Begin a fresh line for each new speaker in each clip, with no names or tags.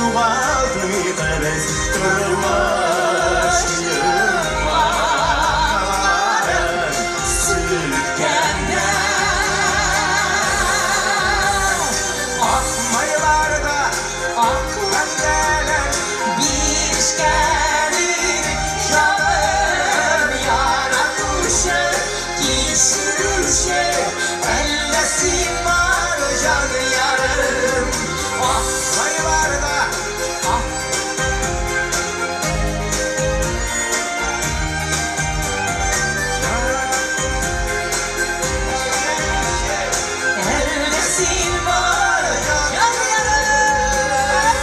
Yuvaldı qərəz durmuşum var sürgəndə Akmaylarda aklan gələr bir işgəlir Canım yaratmışı düşürüşe ellesin var can yarım Akmaylarda ellesin var can yarım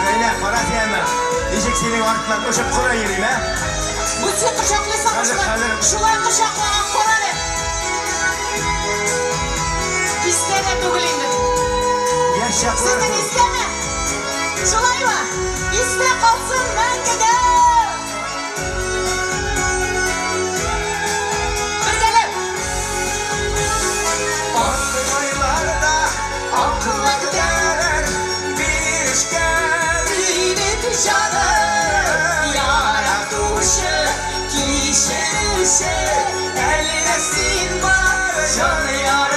Zeynep, Farah diyemem. Diyecek senin ardından koşup kura yerine.
Bu sen kuşaklaysan
Hazır.
şulay kuşaklayan koranı. İsteme tugulinde.
Yaşa
Sizden
Kur'an.
isteme. Şulay mı? İste kalsın ben giderim. Bir gelip.
Akmaylarda akla gider bir işgəlir
Canım yaratmışı kişi ellesin var can yarım